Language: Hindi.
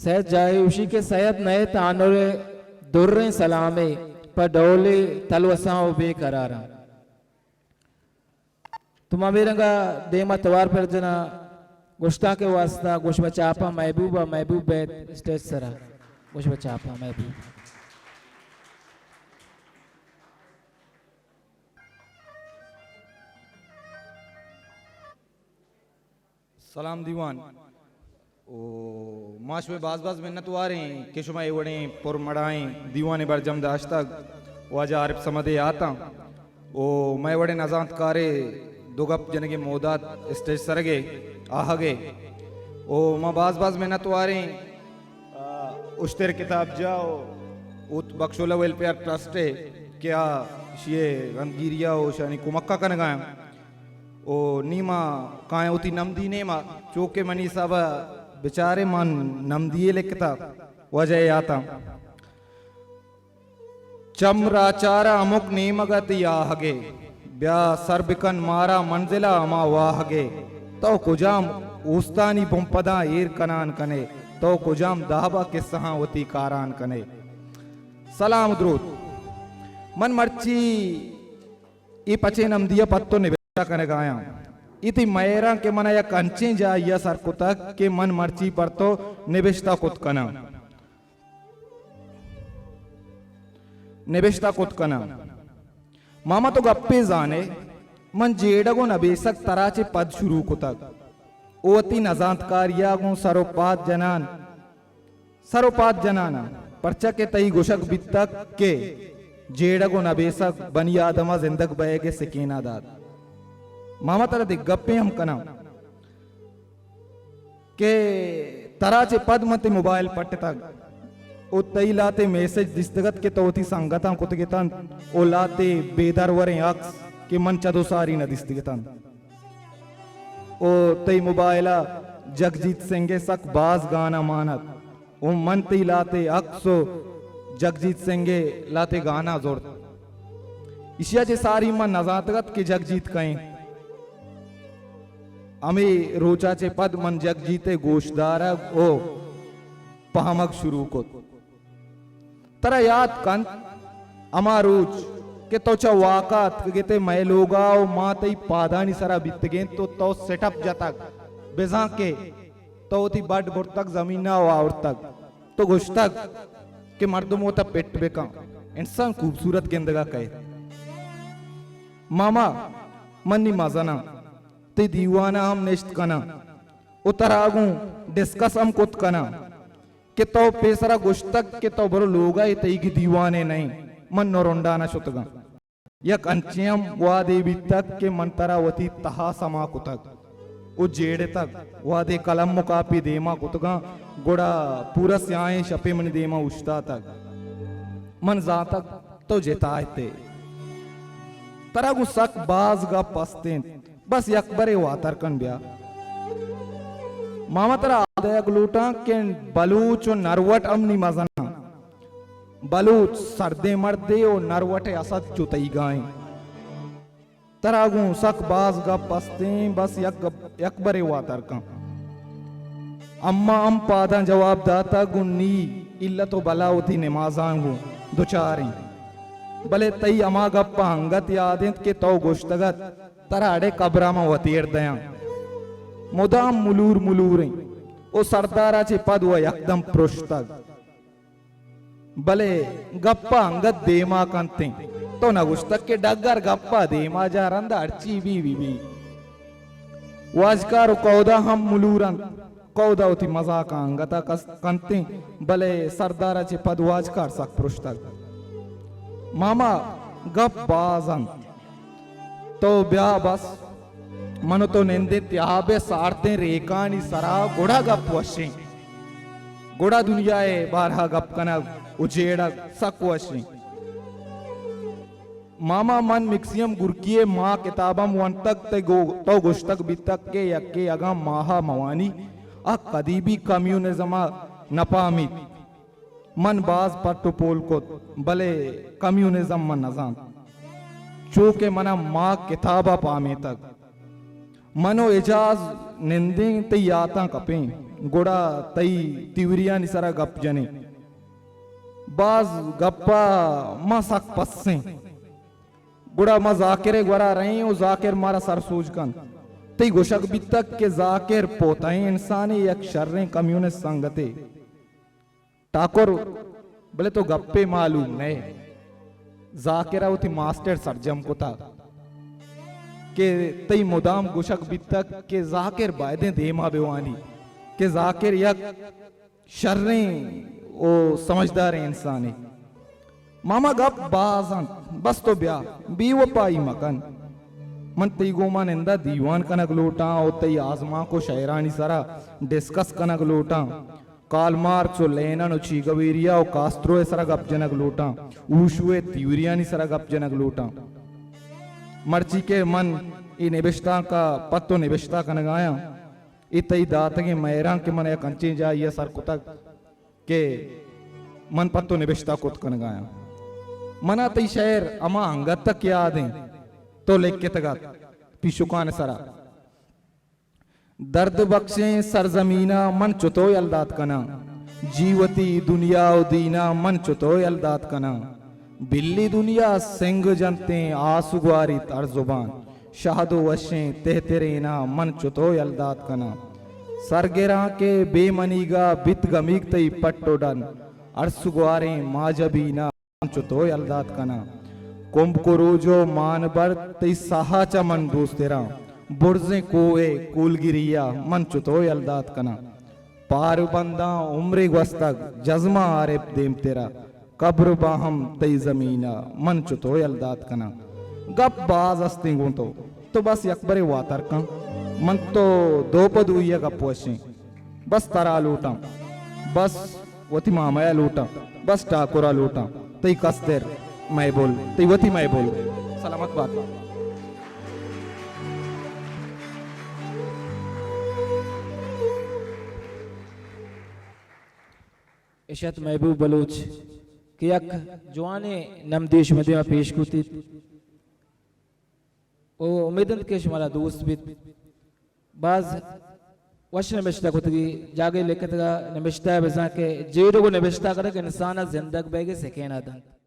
सैयद जायूशी के सैयद नए तानुरे दुर्रे सलामे पर डोले तलवसा बेकरारा तुम अमीरंगा देमा तवार पर जना गुश्ता के वास्ता गुश बचापा महबूबा महबूब बैत स्टेज सरा गुश बचापा महबूब सलाम दीवान ओ माश में बाज बाज मिन्नत वारे के शुमा एवड़े पुर मड़ाएं दीवाने बरजम दाश्तक वाजा आरिफ समदे आता ओ मैं वड़े नजात कारे दुगप जनगे मोदात स्टेज सरगे आहगे ओ मां बाज बाज मिन्नत वारे उश्तेर किताब जाओ उत बख्शोला वेलफेयर ट्रस्ट है क्या ये रंगीरिया हो शानी कुमक्का कन गाया ओ नीमा काए उती नमदी ने मा चौके मनी साबा बेचारे मन नमदिए लिखता वजह आता चमरा चारा अमुक नीमगत याहगे ब्या सरबिकन मारा मंजिला अमा वाहगे तो कुजाम उस्तानी बुमपदा एर कनान कने तो कुजाम दाहबा के सहावती कारान कने सलाम द्रूद मन मर्ची ई पचे नमदिया पत्तो ने कने गाया इति मैरा के मना या कंचे जा या सर कुतक के मन मर्ची पर तो निविष्टा कुतकना निविष्टा कुतकना मामा तो गप्पे जाने मन जेडगो नबेसक तराचे पद शुरू कुतक ओती नजातकारिया गो सरोपात जनाना परचा के तई गुशक बितक के जेडगो नबेसक बनियादमा जिंदग बयगे सकीना दाद मामा तरह दे गप्पे हम कना के तराचे पद मते मोबाइल पट्ट तक ओ तई लाते मैसेज दिस्तगत के तोती संगता कुतगेतन ओ लाते बेदरवरे अक्स के मन चदो सारी न दिस्तगतन ओ तई मोबाइला जगजीत सिंह सक बाज गाना मानत ओ मन तई लाते अक्सो जगजीत सिंह लाते गाना जोर इशिया जे सारी मन नजातगत के जगजीत कहें अमे रोचाचे पद मन जग जीते गोशदार ओ पहमक शुरू को तरा याद कन अमारूच के तो चा वाकात के मैं लोगा ओ मातई पादानी सरा बितगे तो सेटअप जतक बेजा के तो ती बड बुर तक जमीना और तक तो गोश्तक के मर्दों होता पेट बेका इंसान खूबसूरत गेंदगा कहे मामा मन्नी मजाना ते दीवाना हम नेश्त कना उतरागू डिस्कस हम कुत कना के तो पेसरा गुश्तक के तो बरो लोगा ये तई की दीवाने नहीं मन नरोंडाना शुतगा यक अंचियम वादे बितक के मन तरावती तहा समा कुतक ओ जेड़े तक वादे कलम मुकापी देमा कुतगा गोड़ा पूरा स्याए शपे मन देमा उश्ता तक मन जातक तो जेतायते तरागू सक बाज गा पस्ते बस यकबरे वातर कन ब्या मामा तरा आदयक लूटा के बलूच और नरवट अमनी मजना बलूच सरदे मर्दे और नरवटे असद चुतई गाए तरागू सक बाज गप पस्ते बस यकबरे वातर कन अम्मा अम पादा जवाब दाता गुन्नी इल्ला तो बलावती नमाजांगू दुचारी भले तई अमा गप्पा हंगत यादें के तो गोश्तगत तरा अड़े कब्रा में वतीर दया मुदाम मुलूर मुलूरे ओ सरदारा चे पद वो एकदम पृष्ठक भले गप्पा अंगत देमा कंते तो न गुश्तक के डगर गप्पा देमा जा रंदा अर्ची भी वाजकार कौदा हम मुलूरन कौदा उती मजाक अंगता कंते भले सरदारा चे पद वाजकार सक पृष्ठक मामा गप बाजन तो ब्या बस मनो तो निंदे त्याबे सारते रेकानी सरा गोड़ा गप वशे गोड़ा दुनियाए बारहा गप कना उजेड़ा सक वशे मामा मन मिक्सियम गुरकिये माँ किताबम वन तक ते गो तो गुश्तक बितक के यक्के अगा माहा मवानी आ कदीबी कम्युनिज्म नपामी मन बाज पर टोपोल को भले कम्युनिज्म मन नजान चूके मना माँ किताबा पामे तक मनो एजाज निंदे ते याता कपें गोड़ा तई तिवरिया निसरा गप जने बाज गप्पा मसक पस्से गुड़ा मा जाकिर गुरा रहे ओ जाकिर मारा सर सूज कन तई गोशक बितक के जाकिर पोताए इंसानी एक शर्रे कम्युनिस्ट संगते ठाकुर बोले तो गप्पे मालूम नहीं जाकिरा उथी मास्टर सरजम को था के तई मुदाम गोशक बितक के जाकिर बायदे देमा बेवानी के जाकिर यक शर्रे ओ समझदार इंसान है मामा गप बाजन बस तो ब्या बीव पाई मकन मन तई गोमा निंदा दीवान कनक लोटा और तई आजमा को शायरानी सारा डिस्कस कनक लोटा काल मार्क्स और लेनन और चीगवीरिया और कास्त्रो सारा गप जनक लोटा ऊशुए तिवरियानी सारा गप जनक लोटा मर्ची के मन ई निबिश्ता का पत्तो निबिश्ता कनक आया इतई दात के मैरां के मन एक अंचे जा ये सर कुतक के मन पत्तो निबिश्ता कुत कनक आया मना तई शहर अमा अंगत तक याद है तो लेके तगत पिशुकान सरा दर्द बख्शे सरजमीना मन चुतो यलदात कना जीवती दुनिया दीना मन चुतो यलदात कना बिल्ली दुनिया सिंग जनते आसुगवारी तर जुबान शाहदो वशे तेहतेरेना मन चुतो यलदात कना सरगेरा के बेमनीगा बित गमीग तई पट्टोडन अरसुगवारे माजबीना मन चुतो यलदात कना कुंभ को रोजो मान बर तई साहा चा मन दोस्त तेरा बुर्जे कोए कूलगिरिया मन चुतो यलदात कना पार बंदा उम्रे वस्तक जज्मा आरिफ देम तेरा कब्र बाहम तई जमीना मन चुतो यलदात कना गप बाज अस्तिंगो तो बस यकबरे वातर का मन तो दो पदुया गप वशे बस तरा लूटा बस वती मामया लूटा बस ठाकुरा लूटा तई कस्तेर मैं बोल तई वती मैं बोल सलामत बात इशत महबूब बलूच कि यक जवाने नमदेश मदिमा पेश कुती ओ उम्मीदन के शमाला दोस्त भी बाज वश नबिश्ता कुतगी जागे लेकर नबिश्ता बजा के जेरो को नबिश्ता करे कि इंसान जिंदग बैगे से कहना दंत